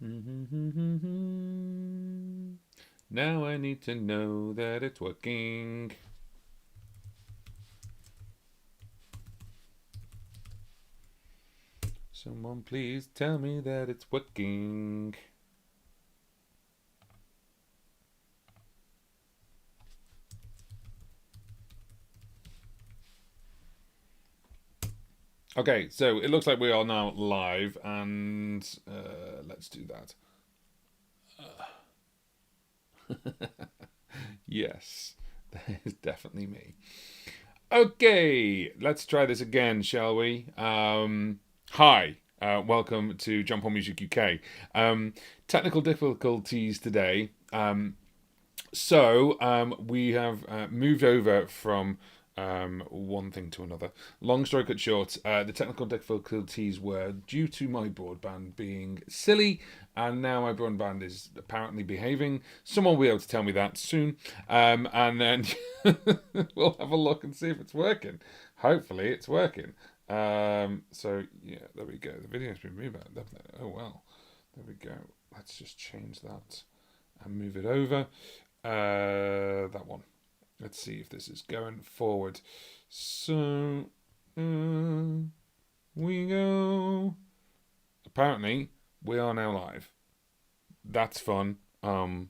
Now I need to know that it's working. Someone please tell me that it's working. Okay, so it looks like we are now live, and let's do that. Yes, that is definitely me. Okay, let's try this again, shall we? Hi, welcome to Jump On Music UK. Technical difficulties today. We have moved over from one thing to another. Long story cut short, the technical difficulties were due to my broadband being silly, and now my broadband is apparently behaving. Someone will be able to tell me that soon, and then we'll have a look and see if it's working. Hopefully, it's working. So yeah, there we go. The video's been moved out, definitely. Oh well, there we go. Let's just change that and move it over. That one. Let's see if this is going forward. So, we go. Apparently, we are now live. That's fun. Boop.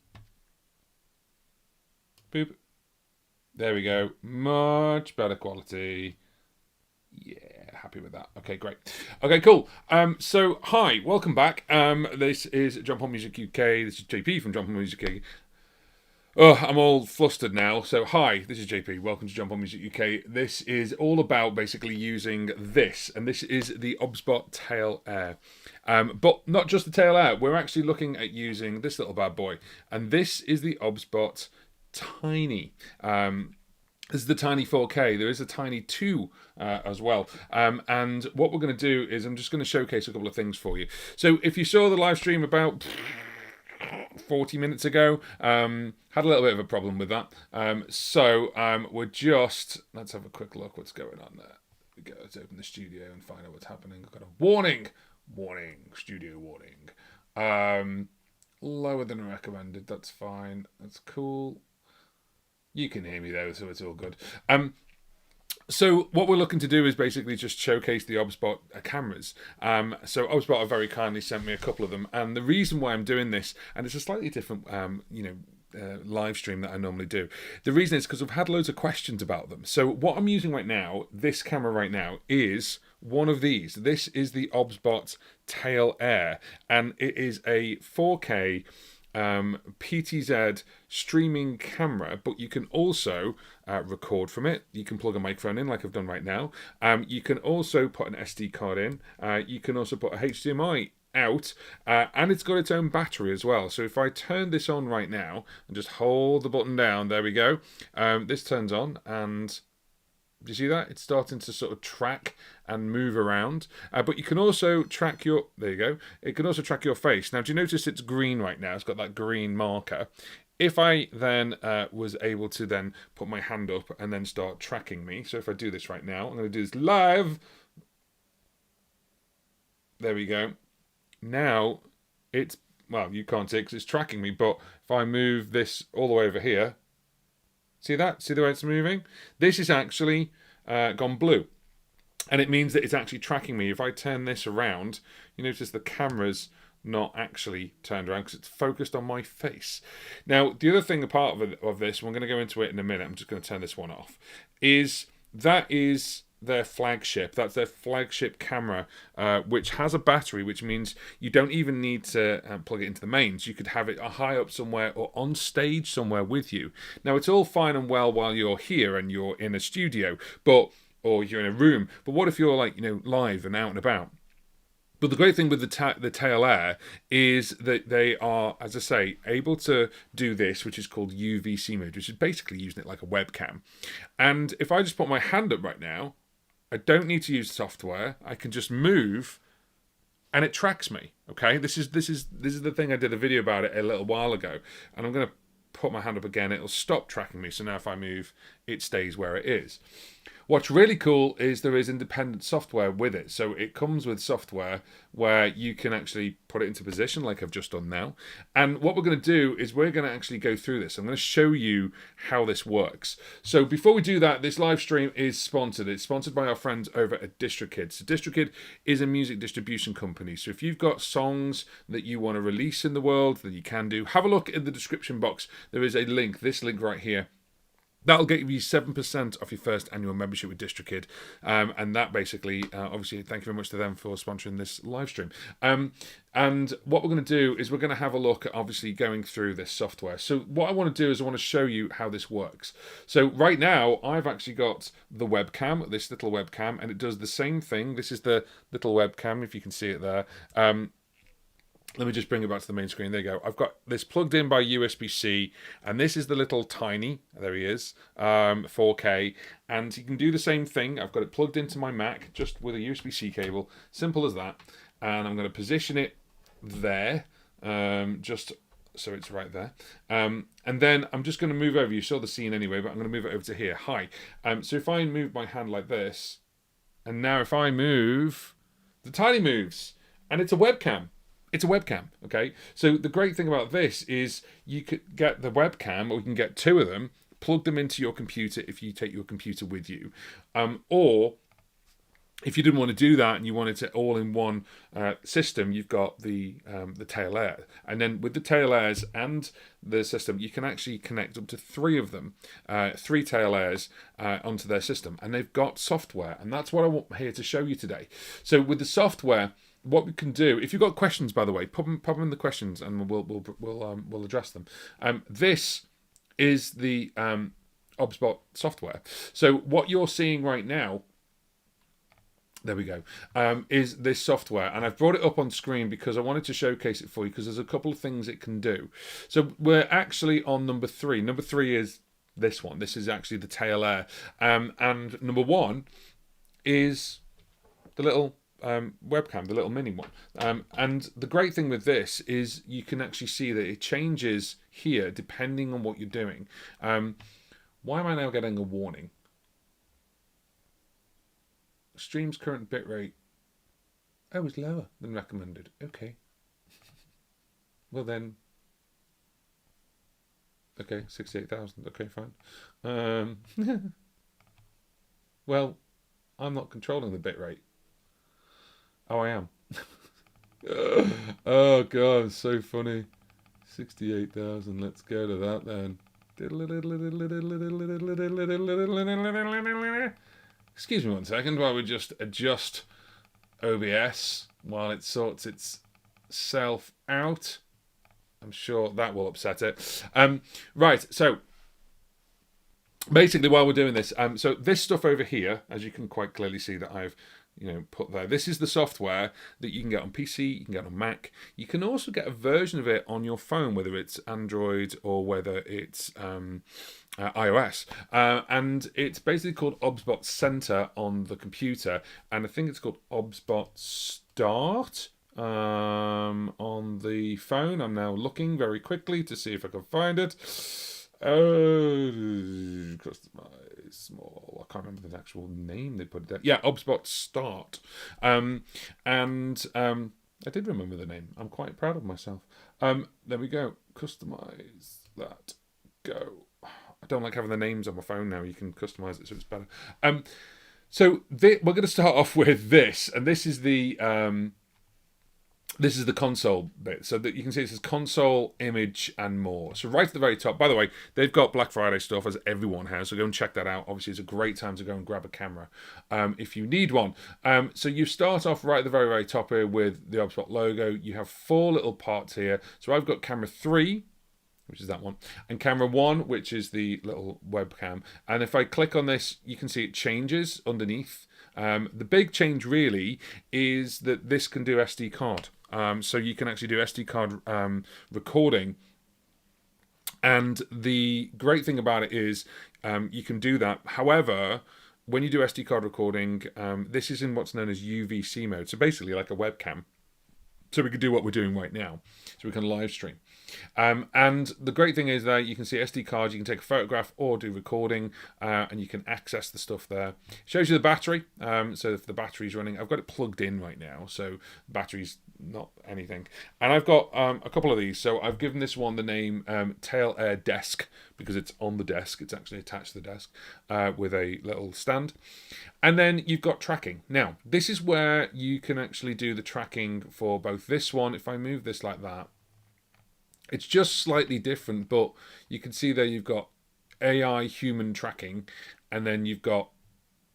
There we go. Much better quality. Yeah, happy with that. Okay, great. Okay, cool. So, hi, welcome back. This is Jump On Music UK. This is JP from Jump On Music UK. Oh, I'm all flustered now. So, hi, this is JP. Welcome to Jump On Music UK. This is all about basically using this, and this is the OBSBOT Tail Air. But not just the Tail Air. We're actually looking at using this little bad boy, and this is the OBSBOT Tiny. This is the Tiny 4K. There is a Tiny 2 as well. And what we're going to do is I'm just going to showcase a couple of things for you. So, if you saw the live stream about 40 minutes ago, had a little bit of a problem with that. We're just, let's have a quick look what's going on there. We go, let's open the studio and find out what's happening. I've got a warning, studio warning. Lower than recommended, that's fine, that's cool. You can hear me though, so it's all good. So what we're looking to do is basically just showcase the OBSBOT cameras. So OBSBOT have very kindly sent me a couple of them, and the reason why I'm doing this, and it's a slightly different, live stream that I normally do. The reason is because I've had loads of questions about them. So what I'm using right now, this camera right now, is one of these. This is the OBSBOT Tail Air, and it is a 4K PTZ streaming camera, but you can also record from it. You can plug a microphone in like I've done right now. You can also put an SD card in. You can also put a HDMI out, and it's got its own battery as well. So if I turn this on right now and just hold the button down, there we go. This turns on, and do you see that? It's starting to sort of track and move around. But you can also track your, there you go. It can also track your face. Now, do you notice it's green right now? It's got that green marker. If I then was able to then put my hand up and then start tracking me. So if I do this right now, I'm going to do this live. There we go. Now, it's, well, you can't see it because it's tracking me. But if I move this all the way over here, see that? See the way it's moving? This is actually gone blue. And it means that it's actually tracking me. If I turn this around, you notice the camera's not actually turned around because it's focused on my face. Now, the other thing, a part of this, and we're going to go into it in a minute, I'm just going to turn this one off, is that is their flagship. That's their flagship camera, which has a battery, which means you don't even need to plug it into the mains. You could have it high up somewhere or on stage somewhere with you. Now, it's all fine and well while you're here and you're in a studio, or you're in a room. But what if you're live and out and about? But the great thing with the Tail Air is that they are, as I say, able to do this, which is called UVC mode, which is basically using it like a webcam. And if I just put my hand up right now, I don't need to use software. I can just move, and it tracks me. Okay, this is the thing. I did a video about it a little while ago, and I'm going to put my hand up again. It'll stop tracking me. So now if I move, it stays where it is. What's really cool is there is independent software with it. So it comes with software where you can actually put it into position like I've just done now. And what we're going to do is we're going to actually go through this. I'm going to show you how this works. So before we do that, this live stream is sponsored. It's sponsored by our friends over at DistroKid. So DistroKid is a music distribution company. So if you've got songs that you want to release in the world, then you can do. Have a look in the description box. There is a link, this link right here. That'll get you 7% off your first annual membership with DistroKid. And that basically, obviously, thank you very much to them for sponsoring this live stream. And what we're going to do is we're going to have a look at obviously going through this software. So what I want to do is I want to show you how this works. So right now, I've actually got the webcam, this little webcam, and it does the same thing. This is the little webcam, if you can see it there. Let me just bring it back to the main screen. There you go. I've got this plugged in by USB-C, and this is the little tiny, there he is, 4K. And you can do the same thing. I've got it plugged into my Mac, just with a USB-C cable. Simple as that. And I'm going to position it there, just so it's right there. And then I'm just going to move over. You saw the scene anyway, but I'm going to move it over to here. Hi. So if I move my hand like this, and now if I move, the tiny moves, and it's a webcam. It's a webcam, okay? So the great thing about this is you could get the webcam, or you can get two of them, plug them into your computer if you take your computer with you. Or if you didn't want to do that and you wanted it all in one system, you've got the tail air. And then with the tail airs and the system, you can actually connect up to three of them, three tail airs onto their system. And they've got software. And that's what I'm here to show you today. So with the software, what we can do, if you've got questions, by the way, pop them in the questions, and we'll address them. This is the OBSBOT software. So what you're seeing right now, there we go, is this software, and I've brought it up on screen because I wanted to showcase it for you because there's a couple of things it can do. So we're actually on number 3. Number 3 is this one. This is actually the tail air, and number 1 is the little webcam, the little mini one. And the great thing with this is you can actually see that it changes here depending on what you're doing. Why am I now getting a warning? Stream's current bitrate, oh, it's lower than recommended. Okay. Well then, okay, 68,000. Okay, fine. Well, I'm not controlling the bitrate. Oh, I am. Oh god, it's so funny. 68,000. Let's go to that then. Excuse me one second while we just adjust OBS while it sorts itself out. I'm sure that will upset it. Right, so basically while we're doing this, so this stuff over here, as you can quite clearly see that I've put there. This is the software that you can get on PC, you can get on Mac. You can also get a version of it on your phone, whether it's Android or whether it's iOS. And it's basically called OBSBOT Center on the computer, and I think it's called OBSBOT Start on the phone. I'm now looking very quickly to see if I can find it. Customize small. I can't remember the actual name they put it there. Yeah, OBSBOT Start. I did remember the name. I'm quite proud of myself. There we go. Customize that. Go. I don't like having the names on my phone now. You can customize it so it's better. So we're going to start off with this, and this is the console bit, so that you can see it says console, image, and more. So right at the very top, by the way, they've got Black Friday stuff, as everyone has, so go and check that out. Obviously, it's a great time to go and grab a camera if you need one. So you start off right at the very, very top here with the OBSBOT logo. You have 4 little parts here. So I've got camera 3, which is that one, and camera 1, which is the little webcam. And if I click on this, you can see it changes underneath. The big change really is that this can do SD card. So you can actually do SD card recording. And the great thing about it is you can do that. However, when you do SD card recording, this is in what's known as UVC mode. So basically like a webcam. So we can do what we're doing right now. So we can live stream. And the great thing is that you can see SD cards, you can take a photograph or do recording, and you can access the stuff there. It shows you the battery, so if the battery's running, I've got it plugged in right now, so the battery's not anything. And I've got a couple of these, so I've given this one the name Tail Air Desk, because it's on the desk, it's actually attached to the desk with a little stand. And then you've got tracking. Now, this is where you can actually do the tracking for both this one. If I move this like that, it's just slightly different, but you can see there you've got AI human tracking, and then you've got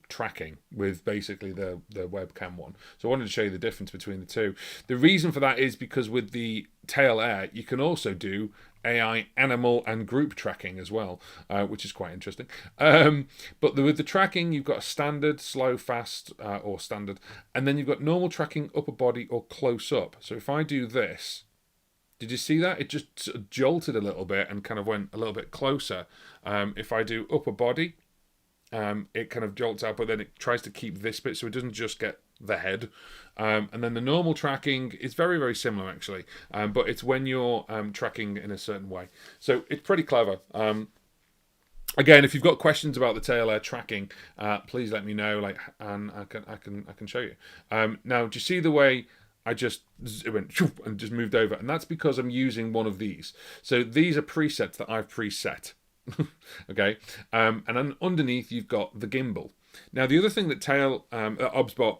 tracking with basically the webcam one. So I wanted to show you the difference between the two. The reason for that is because with the Tail Air, you can also do AI animal and group tracking as well, which is quite interesting. But with the tracking, you've got a standard, slow, fast, or standard, and then you've got normal tracking, upper body, or close up. So if I do this, did you see that? It just sort of jolted a little bit and kind of went a little bit closer. If I do upper body, it kind of jolts out, but then it tries to keep this bit so it doesn't just get the head. And then the normal tracking is very, very similar actually, but it's when you're tracking in a certain way. So it's pretty clever. Again, if you've got questions about the Tail Air tracking, please let me know. And I can show you. Now, do you see the way it went and just moved over? And that's because I'm using one of these. So these are presets that I've preset. Okay, and then underneath you've got the gimbal. Now, the other thing that OBSBOT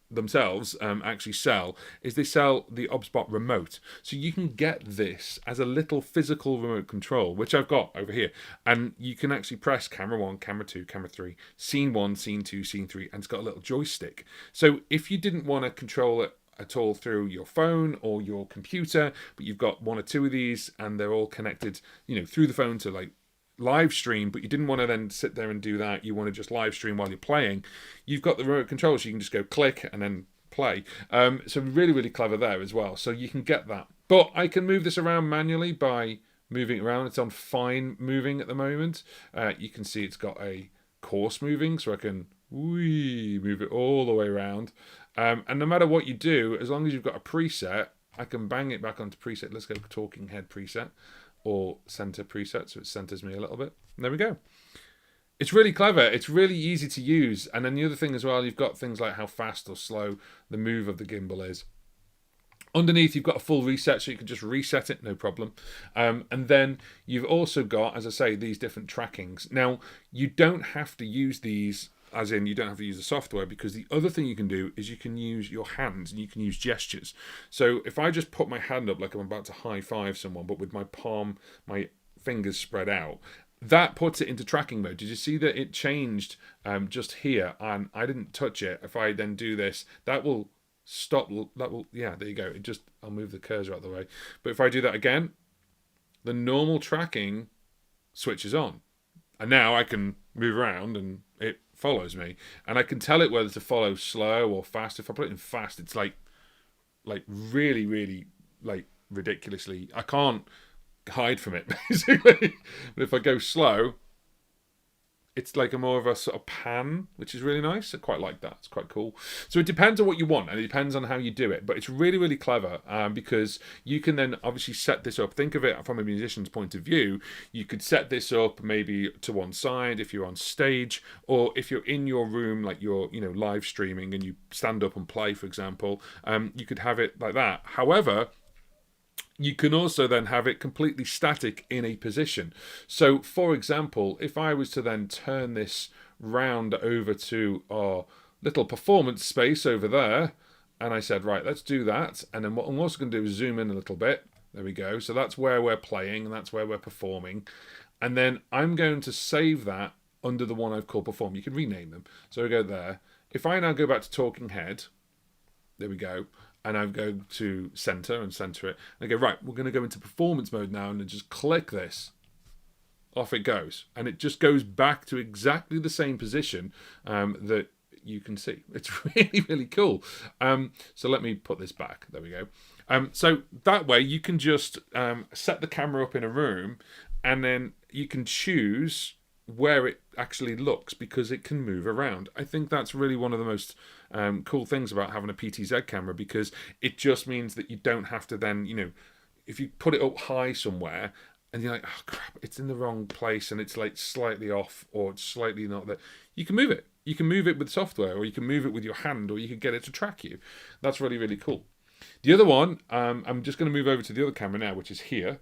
themselves actually sell is they sell the OBSBOT remote. So you can get this as a little physical remote control, which I've got over here, and you can actually press camera 1, camera 2, camera 3, scene 1, scene 2, scene 3, and it's got a little joystick. So if you didn't want to control it at all through your phone or your computer, but you've got one or two of these and they're all connected, through the phone to live stream, but you didn't want to then sit there and do that, you want to just live stream while you're playing, you've got the remote control, so you can just go click and then play. So really, really clever there as well. So you can get that. But I can move this around manually by moving it around. It's on fine moving at the moment. You can see it's got a coarse moving, so I can move it all the way around. And no matter what you do, as long as you've got a preset, I can bang it back onto preset. Let's go talking head preset or center preset, so it centers me a little bit. And there we go. It's really clever. It's really easy to use. And then the other thing as well, you've got things like how fast or slow the move of the gimbal is. Underneath, you've got a full reset, so you can just reset it, no problem. And then you've also got, as I say, these different trackings. Now, you don't have to use these, as in you don't have to use the software, because the other thing you can do is you can use your hands and you can use gestures. So if I just put my hand up like I'm about to high five someone, but with my palm, my fingers spread out, that puts it into tracking mode. Did you see that it changed just here? And I didn't touch it. If I then do this, that will stop. Yeah, there you go. I'll move the cursor out of the way. But if I do that again, the normal tracking switches on. And now I can move around and it follows me. And I can tell it whether to follow slow or fast. If I put it in fast, it's like really, really ridiculously. I can't hide from it, basically. But if I go slow, it's like a more of a sort of pan, which is really nice. I quite like that. It's quite cool. So it depends on what you want, and it depends on how you do it. But it's really, really clever because you can then obviously set this up. Think of it from a musician's point of view. You could set this up maybe to one side if you're on stage, or if you're in your room, like you're live streaming and you stand up and play, for example. You could have it like that. However, you can also then have it completely static in a position. So, for example, if I was to then turn this round over to our little performance space over there, and I said, right, let's do that. And then what I'm also going to do is zoom in a little bit. There we go. So that's where we're playing and that's where we're performing. And then I'm going to save that under the one I've called perform. You can rename them. So we go there. If I now go back to talking head, there we go. And I'm going to center and center it. And I go, right, we're going to go into performance mode now, and then just click this. Off it goes. And it just goes back to exactly the same position that you can see. It's really, really cool. So let me put this back. There we go. So that way you can just set the camera up in a room, and then you can choose where it actually looks because it can move around. I think that's really one of the most cool things about having a PTZ camera, because it just means that you don't have to then, if you put it up high somewhere and you're like, oh crap, it's in the wrong place and it's like slightly off or it's slightly not there, you can move it. You can move it with software, or you can move it with your hand, or you can get it to track you. That's really, really cool. The other one, I'm just going to move over to the other camera now, which is here.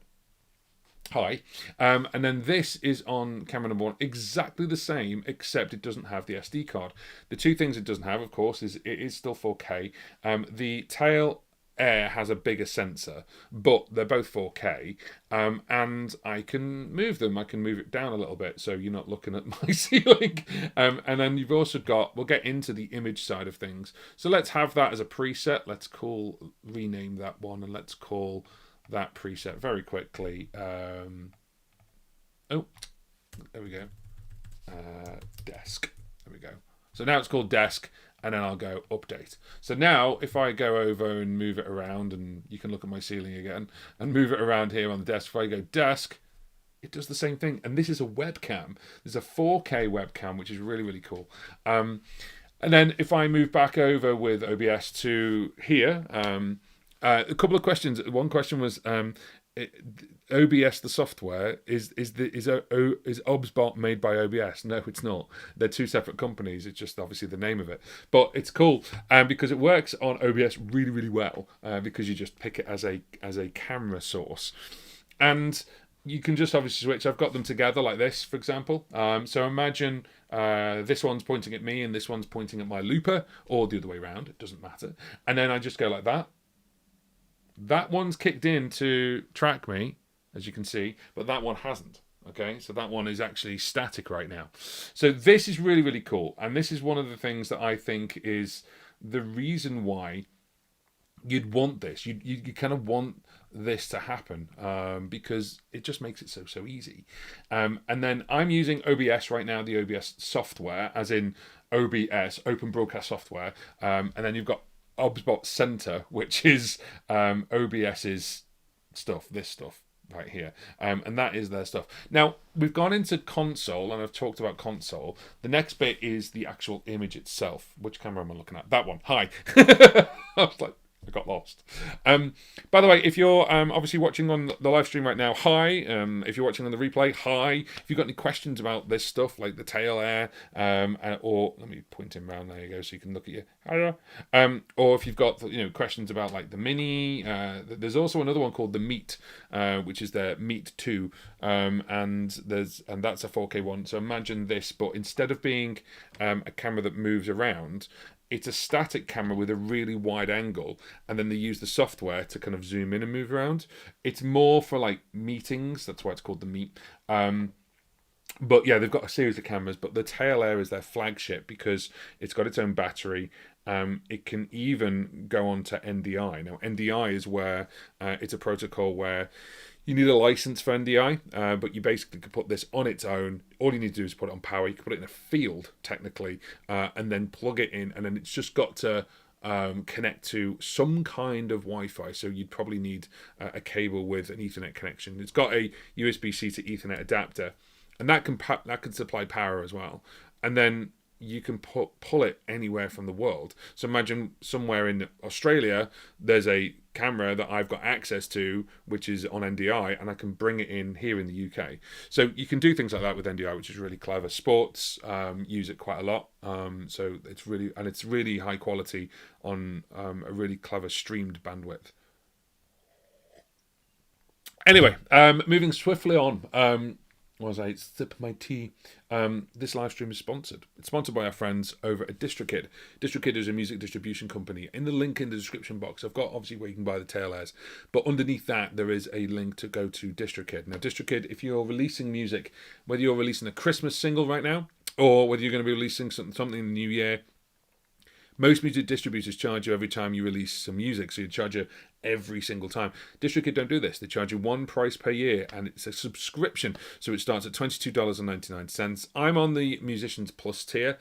Hi. And then this is on camera number 1, exactly the same, except it doesn't have the SD card. The two things it doesn't have, of course, is it is still 4K. The tail Air has a bigger sensor, but they're both 4K, and I can move them. I can move it down a little bit, so you're not looking at my ceiling. And then you've also got, we'll get into the image side of things. So let's have that as a preset. Let's rename that one, and let's call that preset very quickly. Oh, there we go. Desk. There we go. So now it's called desk. And then I'll go update. So now if I go over and move it around, and you can look at my ceiling again and move it around here on the desk. If I go desk, it does the same thing. And this is a webcam. There's a 4K webcam, which is really, really cool. And then if I move back over with OBS to here, a couple of questions. One question was, OBS, the software, is OBSBOT made by OBS? No, it's not. They're two separate companies. It's just obviously the name of it. But it's cool because it works on OBS really, really well because you just pick it as a camera source. And you can just obviously switch. I've got them together like this, for example. So imagine this one's pointing at me and this one's pointing at my looper, or the other way around. It doesn't matter. And then I just go like that. That one's kicked in to track me, as you can see, but that one hasn't. Okay, so that one is actually static right now. So this is really, really cool. And this is one of the things that I think is the reason why you'd want this. You kind of want this to happen because it just makes it so easy. And then I'm using OBS right now, the OBS software, as in OBS, Open Broadcast Software. And then you've got OBSBOT Center, which is OBS's stuff, this stuff right here, and that is their stuff. Now we've gone into console, and I've talked about console. The next bit is the actual image itself. Which camera am I looking at? That one. Hi. I was like, I got lost. By the way, if you're obviously watching on the live stream right now, hi. If you're watching on the replay, hi. If you've got any questions about this stuff, like the tail air, or let me point him around, there you go, so you can look at your or if you've got questions about like the mini, there's also another one called the Meet, which is their Meet 2, and that's a 4K one. So imagine this, but instead of being a camera that moves around, it's a static camera with a really wide angle, and then they use the software to kind of zoom in and move around. It's more for like meetings, that's why it's called the Meet. But yeah, they've got a series of cameras, but the tail air is their flagship because it's got its own battery. It can even go on to NDI. Now, NDI is where it's a protocol where you need a license for NDI, but you basically could put this on its own. All you need to do is put it on power. You can put it in a field, technically, and then plug it in, and then it's just got to connect to some kind of Wi-Fi. So you'd probably need a cable with an Ethernet connection. It's got a USB-C to Ethernet adapter, and that can supply power as well. And then you can pull it anywhere from the world. So imagine somewhere in Australia, there's a camera that I've got access to, which is on NDI, and I can bring it in here in the UK. So you can do things like that with NDI, which is really clever. Sports use it quite a lot. So it's really high quality on a really clever streamed bandwidth. Anyway, moving swiftly on. As I sip my tea, this live stream is sponsored. It's sponsored by our friends over at DistroKid. DistroKid is a music distribution company. In the link in the description box, I've got obviously where you can buy the tail airs, but underneath that there is a link to go to DistroKid. Now, DistroKid, if you're releasing music, whether you're releasing a Christmas single right now, or whether you're going to be releasing something in the new year, most music distributors charge you every time you release some music, so you charge you every single time. DistroKid don't do this. They charge you one price per year, and it's a subscription, so it starts at $22.99. I'm on the Musicians Plus tier,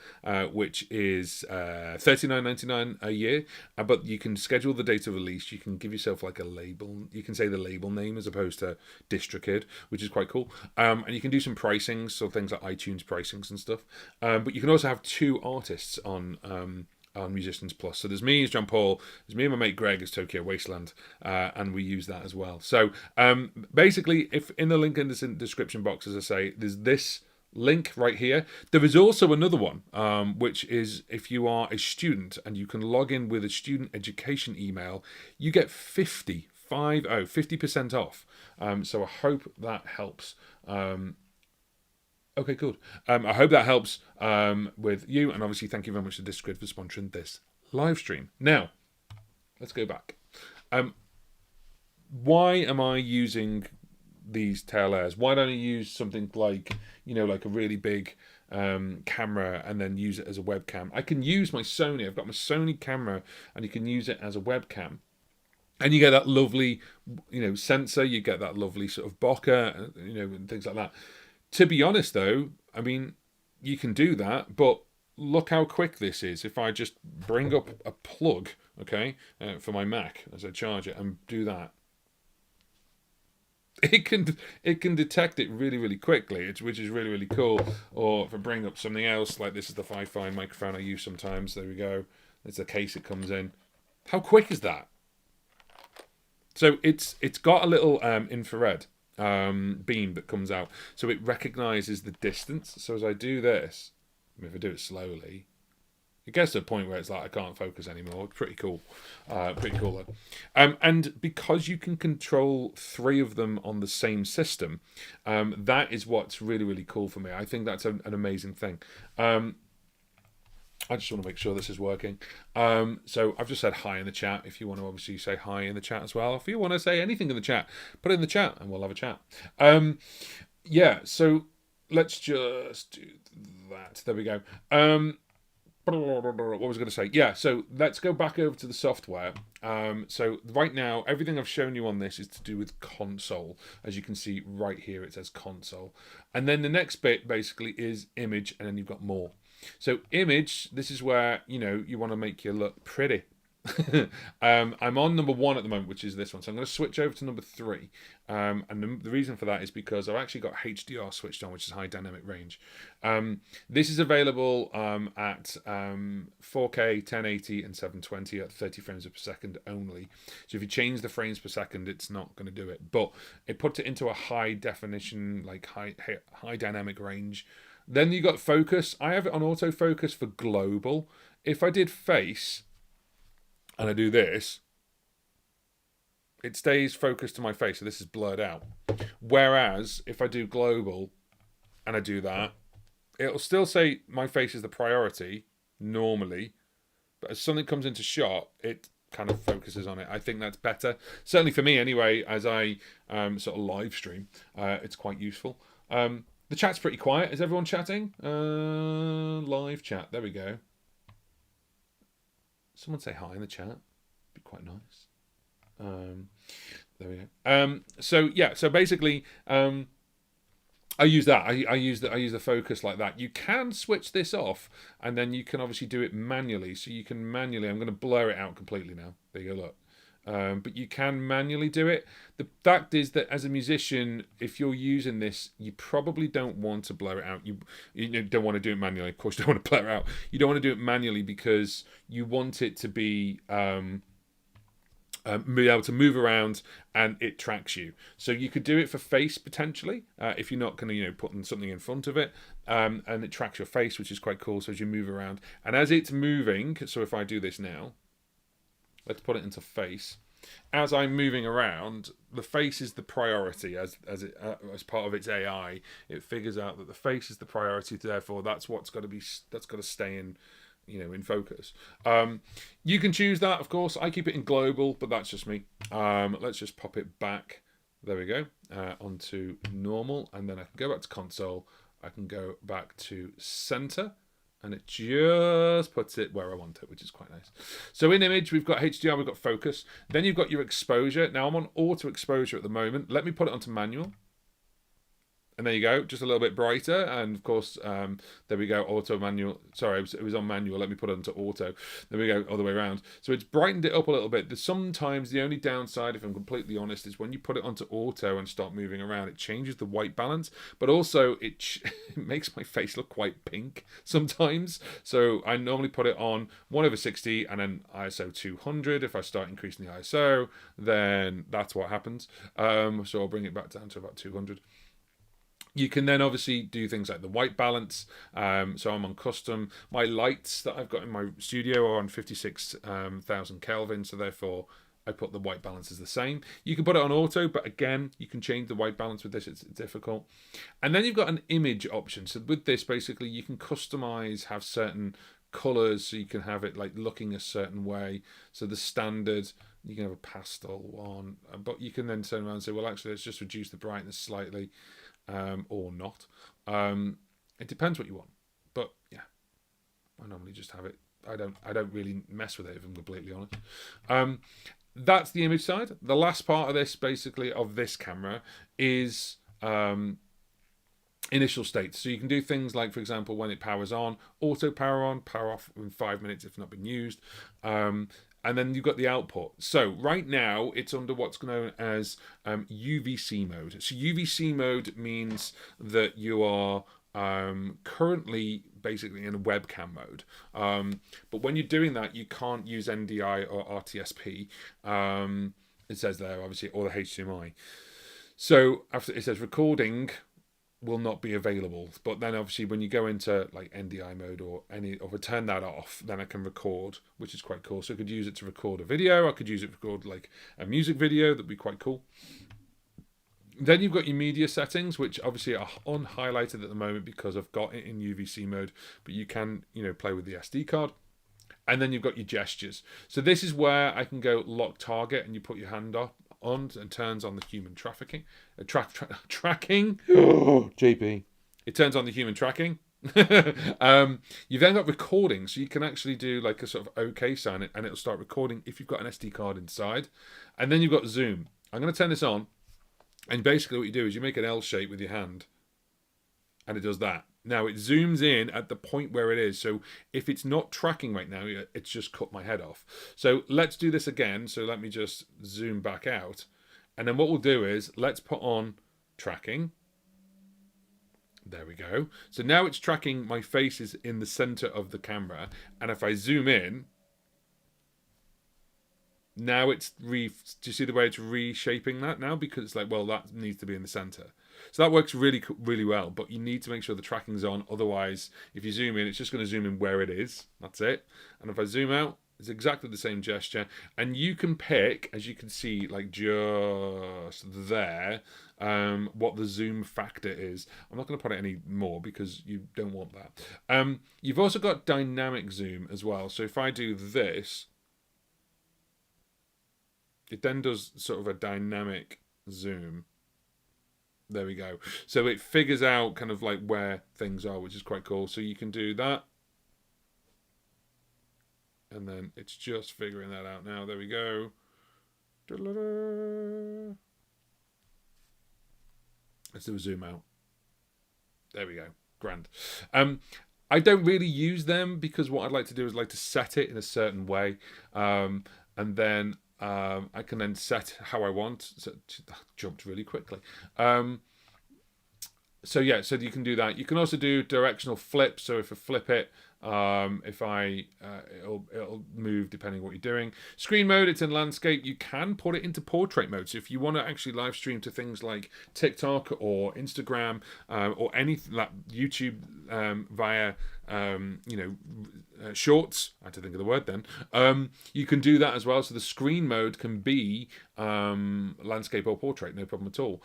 which is $39.99 a year, but you can schedule the date of release. You can give yourself like a label. You can say the label name as opposed to DistroKid, which is quite cool. And you can do some pricings, so things like iTunes pricings and stuff. But you can also have two artists on on Musicians Plus. So there's me as John Paul, there's me and my mate Greg as Tokyo Wasteland, and we use that as well. So basically, if in the link in the description box, as I say, there's this link right here. There is also another one, which is if you are a student and you can log in with a student education email, you get 50% off. So I hope that helps. Okay, good. I hope that helps with you, and obviously thank you very much to DistroKid for sponsoring this live stream. Now, let's go back. Why am I using these tail airs? Why don't I use something like, like a really big camera and then use it as a webcam? I can use my Sony. I've got my Sony camera, and you can use it as a webcam. And you get that lovely, sensor. You get that lovely sort of bokeh, and things like that. To be honest, though, I mean, you can do that, but look how quick this is. If I just bring up a plug, okay, for my Mac as I charge it and do that, it can detect it really, really quickly, which is really, really cool. Or if I bring up something else, like this is the Fi-Fi microphone I use sometimes. There we go. It's the case it comes in. How quick is that? So it's got a little infrared beam that comes out, so it recognizes the distance. So as I do this, if I do it slowly, it gets to a point where it's like I can't focus anymore. It's pretty cool. And because you can control 3 of them on the same system, that is what's really, really cool for me. I think that's an amazing thing. I just want to make sure this is working. So I've just said hi in the chat. If you want to obviously say hi in the chat as well. If you want to say anything in the chat, put it in the chat and we'll have a chat. Yeah, so let's just do that. There we go. What was I going to say? Yeah, so let's go back over to the software. So right now, everything I've shown you on this is to do with console. As you can see right here, it says console. And then the next bit basically is image, and then you've got more. So image, this is where, you want to make you look pretty. I'm on number 1 at the moment, which is this one. So I'm going to switch over to number 3. And the reason for that is because I've actually got HDR switched on, which is high dynamic range. This is available at 4K, 1080 and 720 at 30 frames per second only. So if you change the frames per second, it's not going to do it. But it puts it into a high definition, like high dynamic range. Then you got focus. I have it on autofocus for global. If I did face and I do this, it stays focused to my face. So this is blurred out. Whereas if I do global and I do that, it'll still say my face is the priority normally. But as something comes into shot, it kind of focuses on it. I think that's better. Certainly for me anyway, as I sort of live stream, it's quite useful. The chat's pretty quiet. Is everyone chatting? Live chat. There we go. Someone say hi in the chat. Be quite nice. There we go. So yeah. So basically, I use that. I use the focus like that. You can switch this off, and then you can obviously do it manually. So you can manually. I'm going to blur it out completely now. There you go. Look. But you can manually do it. The fact is that as a musician, if you're using this, you probably don't want to blur it out. You don't want to do it manually. Of course, you don't want to blur it out. You don't want to do it manually because you want it to be able to move around and it tracks you. So you could do it for face potentially if you're not going to put something in front of it, and it tracks your face, which is quite cool. So as you move around and as it's moving, so if I do this now. Let's put it into face. As I'm moving around, the face is the priority as part of its AI. It figures out that the face is the priority. Therefore, that's got to stay in focus. You can choose that, of course. I keep it in global, but that's just me. Let's just pop it back. There we go. Onto normal, and then I can go back to console. I can go back to center. And it just puts it where I want it, which is quite nice. So in image, we've got HDR, we've got focus. Then you've got your exposure. Now I'm on auto exposure at the moment. Let me put it onto manual. And there you go, just a little bit brighter. And of course, there we go, auto manual. Sorry, it was on manual. Let me put it onto auto. There we go, all the way around. So it's brightened it up a little bit. Sometimes the only downside, if I'm completely honest, is when you put it onto auto and start moving around, it changes the white balance, but also it makes my face look quite pink sometimes. So I normally put it on 1/60 and then ISO 200. If I start increasing the ISO, then that's what happens. So I'll bring it back down to about 200. You can then obviously do things like the white balance. So I'm on custom. My lights that I've got in my studio are on 56,000 Kelvin. So therefore, I put the white balance as the same. You can put it on auto, but again, you can change the white balance with this. It's difficult. And then you've got an image option. So with this, basically, you can customize, have certain colors, so you can have it like looking a certain way. So the standard, you can have a pastel one, but you can then turn around and say, well, actually, let's just reduce the brightness slightly. Or not. It depends what you want, but yeah, I normally just have it. I don't really mess with it if I'm completely honest. That's the image side. The last part of this, basically, of this camera is initial states. So you can do things like, for example, when it powers on, auto power on, power off in 5 minutes if not been used. And then you've got the output. So right now it's under what's known as UVC mode. So UVC mode means that you are currently basically in a webcam mode. But when you're doing that, you can't use NDI or RTSP. It says there, obviously, or the HDMI. So after it says recording will not be available, but then obviously when you go into like NDI mode or turn that off, then I can record, which is quite cool. So I could use it to record a video. I could use it to record like a music video. That'd be quite cool. Then you've got your media settings, which obviously are unhighlighted at the moment because I've got it in UVC mode, but you can, play with the SD card. And then you've got your gestures. So this is where I can go lock target, and you put your hand up on and turns on the human tracking. Oh, JP. It turns on the human tracking. You've then got recording, so you can actually do like a sort of OK sign, and it'll start recording if you've got an SD card inside. And then you've got zoom. I'm going to turn this on, and basically what you do is you make an L shape with your hand, and it does that. Now it zooms in at the point where it is. So if it's not tracking right now, it's just cut my head off. So let's do this again. So let me just zoom back out. And then what we'll do is let's put on tracking. There we go. So now it's tracking my face is in the center of the camera. And if I zoom in, now it's do you see the way it's reshaping that now? Because it's like, well, that needs to be in the center. So that works really, really well, but you need to make sure the tracking's on. Otherwise, if you zoom in, it's just going to zoom in where it is. That's it. And if I zoom out, it's exactly the same gesture. And you can pick, as you can see, like just there, what the zoom factor is. I'm not going to put it any more because you don't want that. You've also got dynamic zoom as well. So if I do this, it then does sort of a dynamic zoom. There we go. So it figures out kind of like where things are, which is quite cool. So you can do that. And then it's just figuring that out now. There we go. Let's do a zoom out. There we go. Grand. I don't really use them because what I'd like to do is like to set it in a certain way. And then I can then set how I want. So that jumped really quickly. So yeah, so you can do that. You can also do directional flip. So if I flip it, it'll move depending on what you're doing. Screen mode, it's in landscape. You can put it into portrait mode. So if you want to actually live stream to things like TikTok or Instagram or anything like YouTube via shorts, I had to think of the word then, you can do that as well. So the screen mode can be landscape or portrait, no problem at all.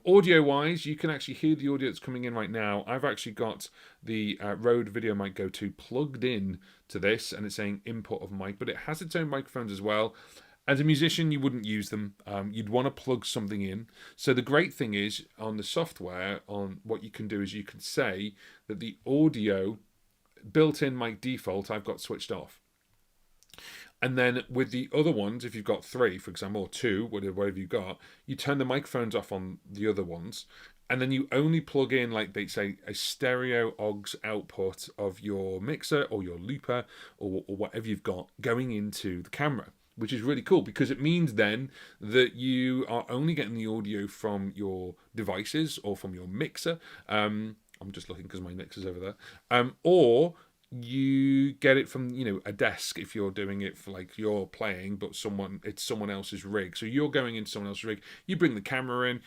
Audio wise, you can actually hear the audio that's coming in right now. I've actually got the Rode Video Mic Go 2 plugged in to this, and it's saying input of mic, but it has its own microphones as well. As a musician, you wouldn't use them. You'd want to plug something in. So the great thing is on the software, on what you can do is you can say that the audio built-in mic default I've got switched off. And then with the other ones, if you've got 3, for example, or 2, whatever you've got, you turn the microphones off on the other ones, and then you only plug in, like they say, a stereo aux output of your mixer or your looper or whatever you've got going into the camera, which is really cool because it means then that you are only getting the audio from your devices or from your mixer. I'm just looking because my mixer's over there. Or you get it from, you know, a desk if you're doing it for, like, you're playing but it's someone else's rig, so you're going into someone else's rig. You bring the camera in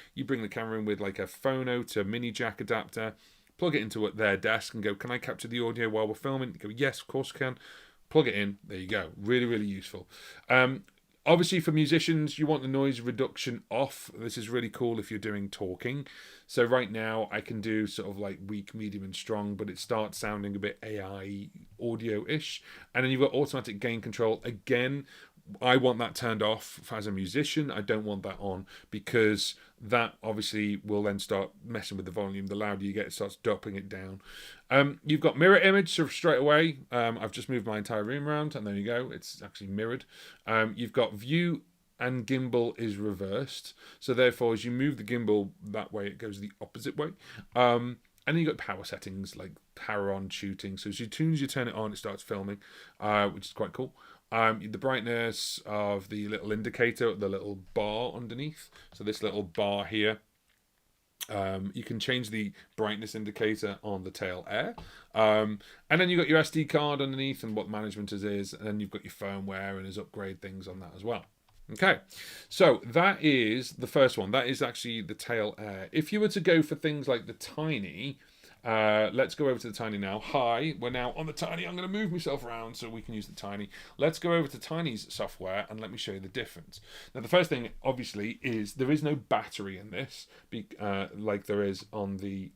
with like a phono to mini jack adapter, plug it into their desk and go, can I capture the audio while we're filming? You go, yes, of course I can. Plug it in, there you go. Really, really useful. Obviously, for musicians, you want the noise reduction off. This is really cool if you're doing talking. So right now, I can do sort of like weak, medium, and strong, but it starts sounding a bit AI audio-ish. And then you've got automatic gain control. Again, I want that turned off as a musician. I don't want that on because that obviously will then start messing with the volume. The louder you get, it starts dropping it down. You've got mirror image, so straight away, I've just moved my entire room around, and there you go. It's actually mirrored. You've got view and gimbal is reversed, so therefore, as you move the gimbal that way, it goes the opposite way. And then you've got power settings like power on, shooting. So as soon as you turn it on, it starts filming, which is quite cool. The brightness of the little indicator, the little bar underneath. So this little bar here, you can change the brightness indicator on the tail air. And then you've got your SD card underneath and what management is. And then you've got your firmware and there's upgrade things on that as well. Okay, so that is the first one. That is actually the tail air. If you were to go for things like the Tiny, let's go over to the Tiny now. Hi, we're now on the Tiny. I'm going to move myself around so we can use the Tiny. Let's go over to Tiny's software and let me show you the difference. Now, the first thing, obviously, is there is no battery in this, like there is on the...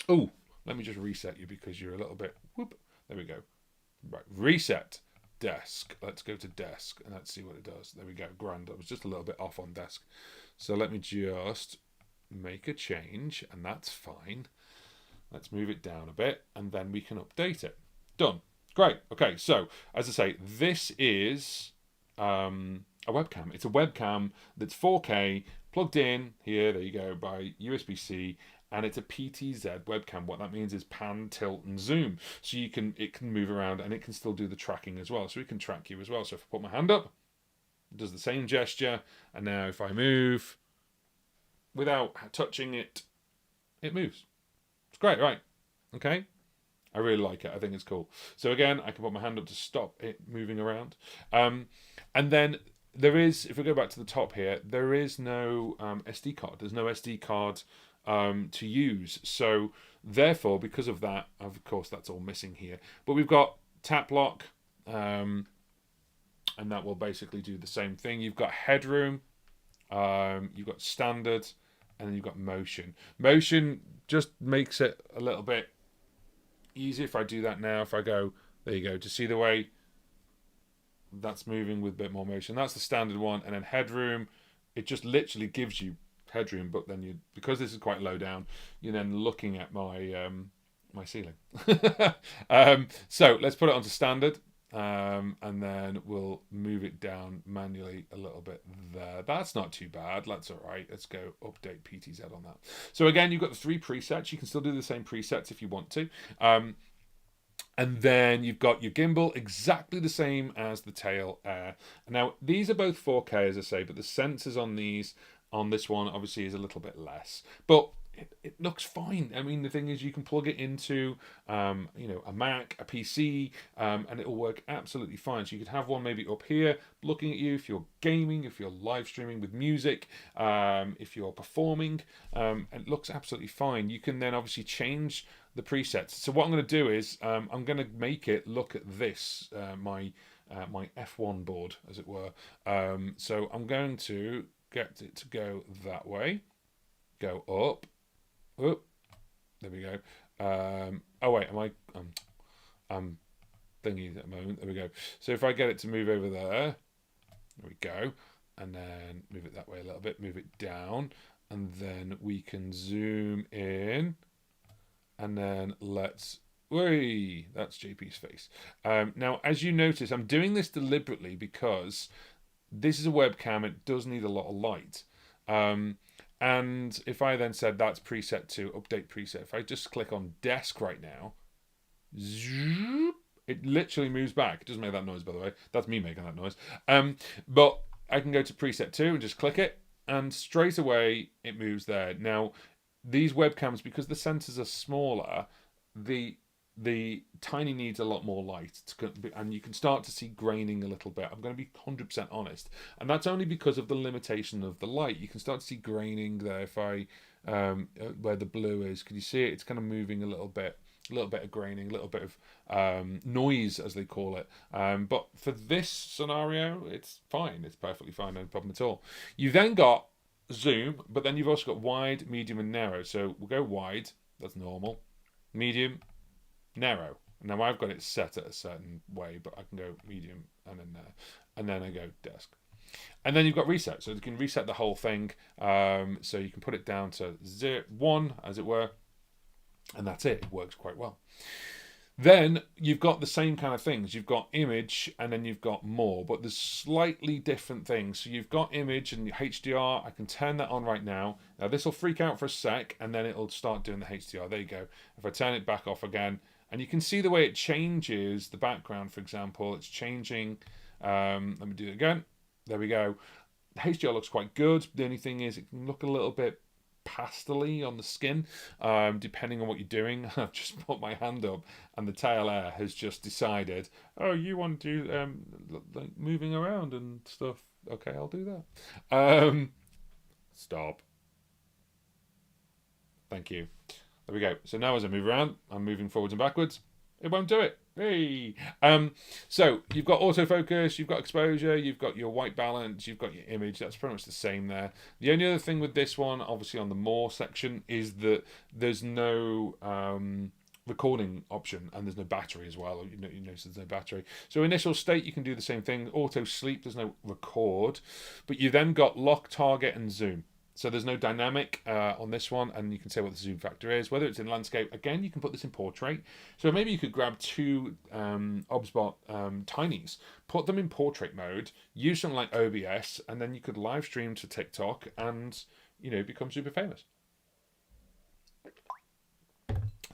Oh, let me just reset you because you're a little bit... Whoop, there we go. Right, reset. Desk. Let's go to desk and let's see what it does. There we go. Grand. I was just a little bit off on desk. So let me just make a change, and that's fine. Let's move it down a bit, and then we can update it. Done. Great. Okay, so as I say, this is a webcam. It's a webcam that's 4K, plugged in here, there you go, by USB-C, and it's a PTZ webcam. What that means is pan, tilt, and zoom. So it can move around, and it can still do the tracking as well. So it can track you as well. So if I put my hand up, it does the same gesture, and now if I move without touching it, it moves. It's great, right? Okay. I really like it. I think it's cool. So again, I can put my hand up to stop it moving around. And then there is, if we go back to the top here, there is no SD card. There's no SD card to use. So therefore, because of that, of course, that's all missing here. But we've got tap lock, and that will basically do the same thing. You've got headroom, you've got standard, and then you've got motion. Motion just makes it a little bit easier. If I do that now, if I go, there you go, to see the way that's moving with a bit more motion. That's the standard one. And then headroom, it just literally gives you headroom, but then because this is quite low down, you're then looking at my my ceiling. So let's put it onto standard. And then we'll move it down manually a little bit there. That's not too bad. That's all right. Let's go update PTZ on that. So again, you've got the 3 presets. You can still do the same presets if you want to. And then you've got your gimbal, exactly the same as the tail air. Now, these are both 4K, as I say, but the sensors on this one obviously is a little bit less. But it looks fine. I mean, the thing is, you can plug it into, a Mac, a PC, and it'll work absolutely fine. So you could have one maybe up here, looking at you if you're gaming, if you're live streaming with music, if you're performing, and it looks absolutely fine. You can then obviously change the presets. So what I'm going to do is, I'm going to make it look at this, my F1 board, as it were. So I'm going to get it to go that way, go up. Oh, there we go. Oh wait, I'm thingy at the moment. There we go. So if I get it to move over there we go, and then move it that way a little bit, move it down, and then we can zoom in, and then that's JP's face. Now, as you notice, I'm doing this deliberately because this is a webcam. It does need a lot of light. And if I then said that's preset to update preset, if I just click on desk right now, zoop, it literally moves back. It doesn't make that noise, by the way. That's me making that noise. But I can go to preset 2 and just click it, and straight away it moves there. Now, these webcams, because the sensors are smaller, the tiny needs a lot more light, and you can start to see graining a little bit. I'm going to be 100% honest, and that's only because of the limitation of the light. You can start to see graining there. If I where the blue is, can you see it? It's kind of moving a little bit of graining, a little bit of noise, as they call it. But for this scenario, it's fine. It's perfectly fine, no problem at all. You then got zoom, but then you've also got wide, medium, and narrow. So we'll go wide. That's normal. Medium, narrow. Now I've got it set at a certain way, but I can go medium and then there, and then I go desk. And then you've got reset, so you can reset the whole thing. So you can put it down to 1, as it were, and that's it. It works quite well. Then you've got the same kind of things. You've got image, and then you've got more, but there's slightly different things. So you've got image and HDR. I can turn that on right now. Now this will freak out for a sec, and then it'll start doing the HDR. There you go. If I turn it back off again, and you can see the way it changes the background, for example. It's changing. Let me do it again. There we go. The HDR looks quite good. The only thing is it can look a little bit pastely on the skin, depending on what you're doing. I've just put my hand up, and the tail air has just decided, oh, you want to do like moving around and stuff. Okay, I'll do that. Stop. Thank you. There we go. So now as I move around, I'm moving forwards and backwards. It won't do it. Hey. So you've got autofocus, you've got exposure, you've got your white balance, you've got your image. That's pretty much the same there. The only other thing with this one, obviously on the more section, is that there's no recording option, and there's no battery as well. You notice there's no battery. So initial state, you can do the same thing. Auto sleep, there's no record, but you then got lock, target, and zoom. So there's no dynamic on this one, and you can say what the zoom factor is. Whether it's in landscape, again, you can put this in portrait. So maybe you could grab 2 OBSBOT tinies, put them in portrait mode, use something like OBS, and then you could live stream to TikTok and, become super famous.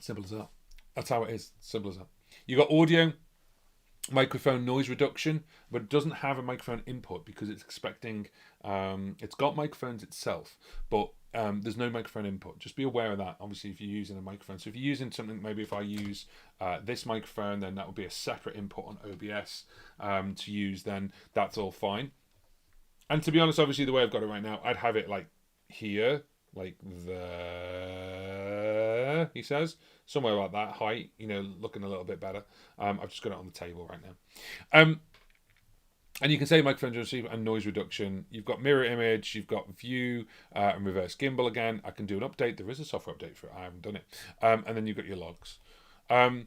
Simple as that. That's how it is. Simple as that. You got audio, microphone noise reduction, but it doesn't have a microphone input because it's expecting it's got microphones itself, but there's no microphone input. Just be aware of that, obviously, if you're using a microphone. So if you're using something, maybe if I use this microphone, then that would be a separate input on OBS to use, then that's all fine. And to be honest, obviously the way I've got it right now, I'd have it like here, like there, he says, somewhere like that height, looking a little bit better. I've just got it on the table right now. And you can say microphone receiver and noise reduction. You've got mirror image, you've got view and reverse gimbal again. I can do an update. There is a software update for it. I haven't done it. And then you've got your logs. And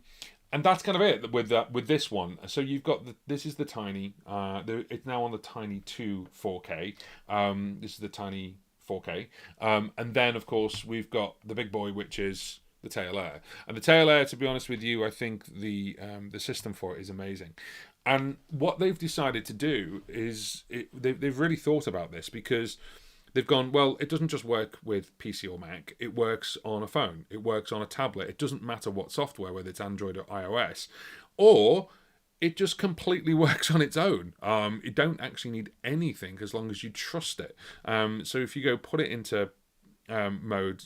that's kind of it with this one. So you've got this is the Tiny. It's now on the Tiny 2 4K. This is the Tiny 4K. And then, of course, we've got the big boy, which is the Tail Air. And the Tail Air, to be honest with you, I think the system for it is amazing. And what they've decided to do is they've really thought about this, because they've gone, well, it doesn't just work with PC or Mac. It works on a phone. It works on a tablet. It doesn't matter what software, whether it's Android or iOS. Or it just completely works on its own. You don't actually need anything as long as you trust it. So if you go put it into mode,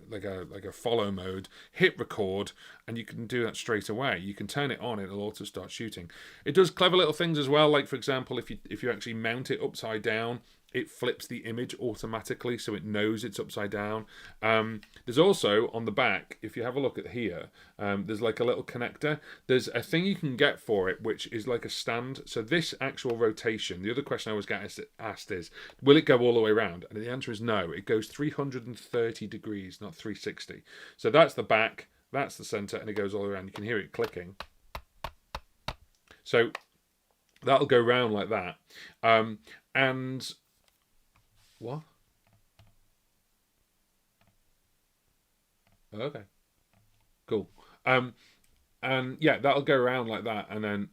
like a follow mode, hit record, and you can do that straight away. You can turn it on, it'll auto start shooting. It does clever little things as well, like for example, if you actually mount it upside down, it flips the image automatically, so it knows it's upside down. There's also on the back, if you have a look at here, there's like a little connector. There's a thing you can get for it, which is like a stand. So this actual rotation, the other question I always get asked is, will it go all the way around? And the answer is no. It goes 330 degrees, not 360. So that's the back, that's the center, and it goes all around. You can hear it clicking. So that'll go round like that. And what? Okay, cool. And yeah, that'll go around like that, and then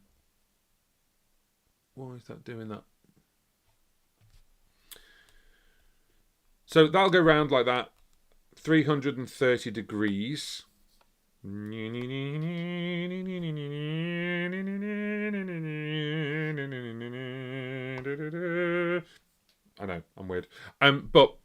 why is that doing that? So that'll go round like that, 330 degrees. I know, I'm weird. But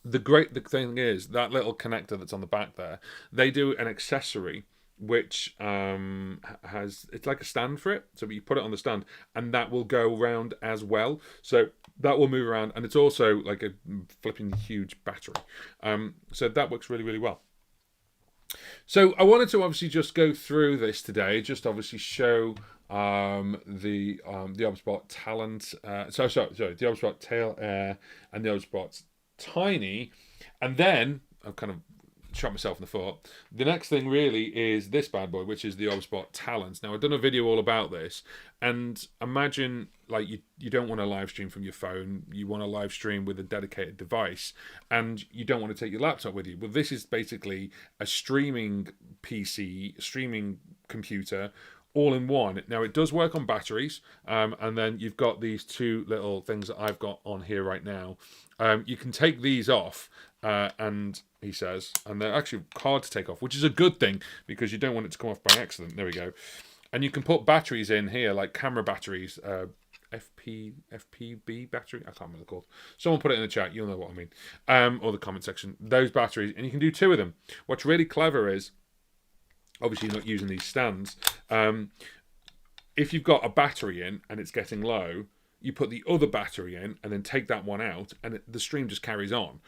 the thing is, that little connector that's on the back there, they do an accessory which has, it's like a stand for it, so you put it on the stand and that will go round as well, so that will move around, and it's also like a flipping huge battery, so that works really, really well. So I wanted to obviously just go through this today, just obviously show the OBSBOT Talent, the OBSBOT Tail Air and the OBSBOT Tiny, and then I've kind of shot myself in the foot. The next thing really is this bad boy, which is the OBSBOT Talent. Now I've done a video all about this, and imagine like you don't want to live stream from your phone, you want to live stream with a dedicated device, and you don't want to take your laptop with you. Well, this is basically a streaming PC, streaming computer, all in one. Now it does work on batteries, and then you've got these two little things that I've got on here right now. You can take these off, and he says, and they're actually hard to take off, which is a good thing because you don't want it to come off by accident. There we go. And you can put batteries in here, like camera batteries, FPB battery, I can't remember what they're called. Someone put it in the chat, you'll know what I mean, or the comment section. Those batteries, and you can do two of them. What's really clever is, obviously you're not using these stands. If you've got a battery in and it's getting low, you put the other battery in and then take that one out, and the stream just carries on.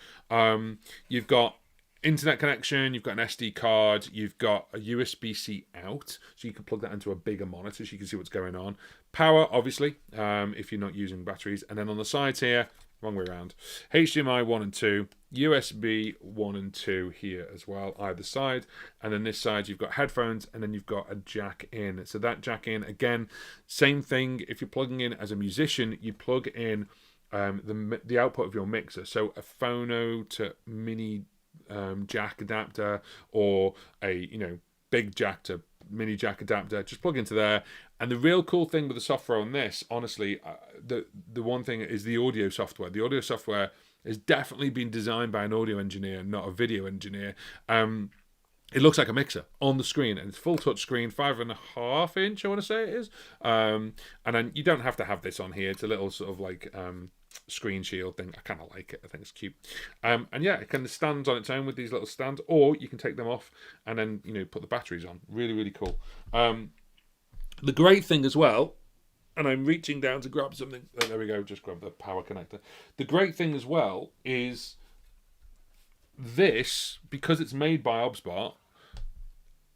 You've got internet connection, you've got an SD card, you've got a USB-C out, so you can plug that into a bigger monitor so you can see what's going on. Power, obviously, if you're not using batteries. And then on the sides here, wrong way around, HDMI 1 and 2, USB 1 and 2 here as well, either side. And then this side you've got headphones, and then you've got a jack in. So that jack in, again, same thing. If you're plugging in as a musician, you plug in the output of your mixer. So a phono to mini jack adapter, or a big jack to mini jack adapter, just plug into there. And the real cool thing with the software on this, honestly, the one thing is the audio software. The audio software has definitely been designed by an audio engineer, not a video engineer. It looks like a mixer on the screen, and it's full touch screen, 5.5 inch, I want to say it is. And then you don't have to have this on here. It's a little sort of like screen shield thing. I kind of like it. I think it's cute. And yeah, it kind of stands on its own with these little stands, or you can take them off and then put the batteries on. Really, really cool. The great thing as well, and I'm reaching down to grab something. Oh, there we go. Just grab the power connector. The great thing as well is this, because it's made by OBSBOT,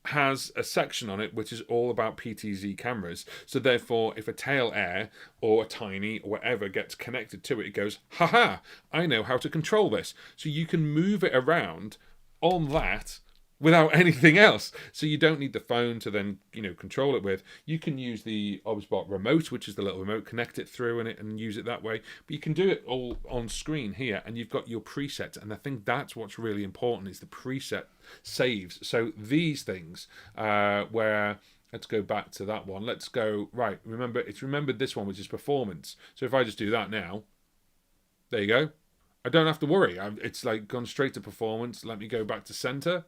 has a section on it which is all about PTZ cameras. So therefore, if a tail air or a tiny or whatever gets connected to it, it goes, haha, I know how to control this. So you can move it around on that without anything else. So you don't need the phone to then, control it with. You can use the OBSBOT remote, which is the little remote, connect it through in it and use it that way. But you can do it all on screen here, and you've got your presets. And I think that's what's really important, is the preset saves. So these things, where, let's go back to that one. Let's go, right, it's remembered this one, which is performance. So if I just do that now, there you go. I don't have to worry. It's like gone straight to performance. Let me go back to center.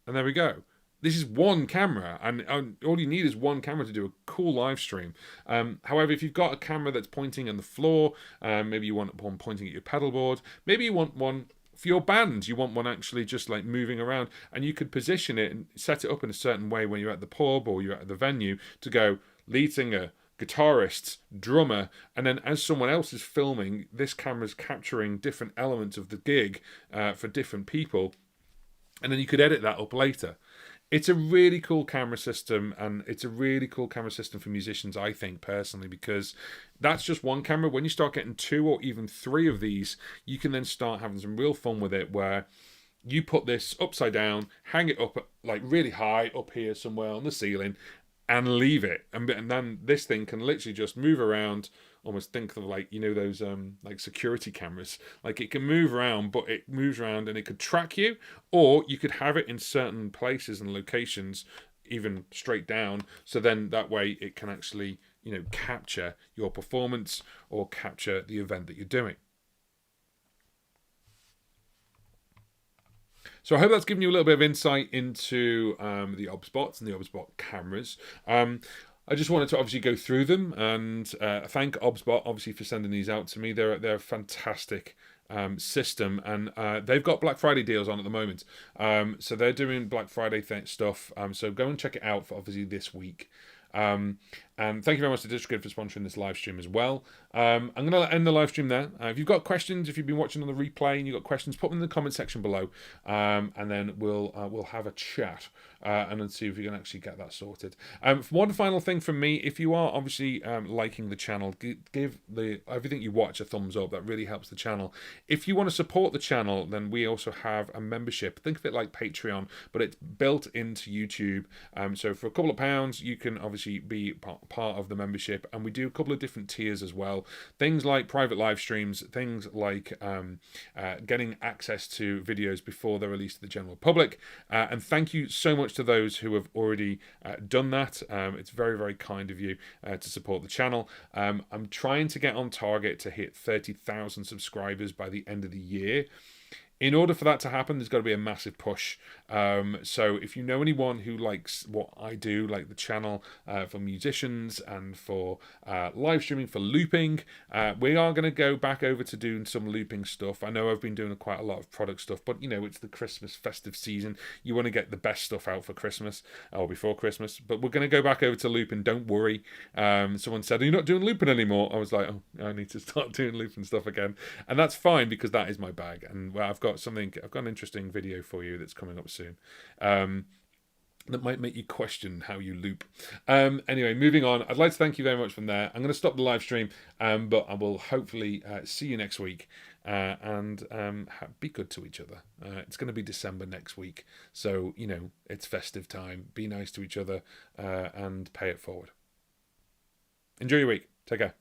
And there we go. This is one camera, and all you need is one camera to do a cool live stream. However, if you've got a camera that's pointing on the floor, maybe you want one pointing at your pedal board, maybe you want one for your band, you want one actually just like moving around, and you could position it and set it up in a certain way when you're at the pub or you're at the venue to go lead singer, guitarist, drummer, and then as someone else is filming, this camera's capturing different elements of the gig for different people. And then you could edit that up later. It's a really cool camera system, and it's a really cool camera system for musicians, I think, personally, because that's just one camera. When you start getting 2 or even 3 of these, you can then start having some real fun with it, where you put this upside down, hang it up like really high up here somewhere on the ceiling, and leave it. And then this thing can literally just move around. Almost think of like, those like security cameras. Like, it can move around, but it moves around and it could track you, or you could have it in certain places and locations, even straight down. So then that way it can actually, capture your performance or capture the event that you're doing. So I hope that's given you a little bit of insight into the OBSBOTs and the OBSBOT cameras. I just wanted to obviously go through them and thank OBSBOT obviously for sending these out to me. They're a fantastic system, and they've got Black Friday deals on at the moment. So they're doing Black Friday stuff. So go and check it out for obviously this week. And thank you very much to DistroKid for sponsoring this live stream as well. I'm going to end the live stream there. If you've got questions, if you've been watching on the replay and you've got questions, put them in the comment section below, and then we'll have a chat and then see if we can actually get that sorted. One final thing from me: if you are obviously liking the channel, give everything you watch a thumbs up. That really helps the channel. If you want to support the channel, then we also have a membership. Think of it like Patreon, but it's built into YouTube. So for a couple of pounds, you can obviously be part of the membership, and we do a couple of different tiers as well. Things like private live streams, things like getting access to videos before they're released to the general public. And thank you so much to those who have already done that. It's very, very kind of you to support the channel. I'm trying to get on target to hit 30,000 subscribers by the end of the year. In order for that to happen, there's got to be a massive push. So if you know anyone who likes what I do, like the channel for musicians and for live streaming, for looping, we are going to go back over to doing some looping stuff. I know I've been doing quite a lot of product stuff, but you know, it's the Christmas festive season. You want to get the best stuff out for Christmas or before Christmas. But we're going to go back over to looping. Don't worry. Someone said, "Are you not doing looping anymore?" I was like, "Oh, I need to start doing looping stuff again," and that's fine because that is my bag. And I've got an interesting video for you that's coming up soon that might make you question how you loop. Anyway, moving on, I'd like to thank you very much from there. I'm going to stop the live stream, but I will hopefully see you next week, and be good to each other. It's going to be December next week, so you know it's festive time. Be nice to each other and pay it forward. Enjoy your week. Take care.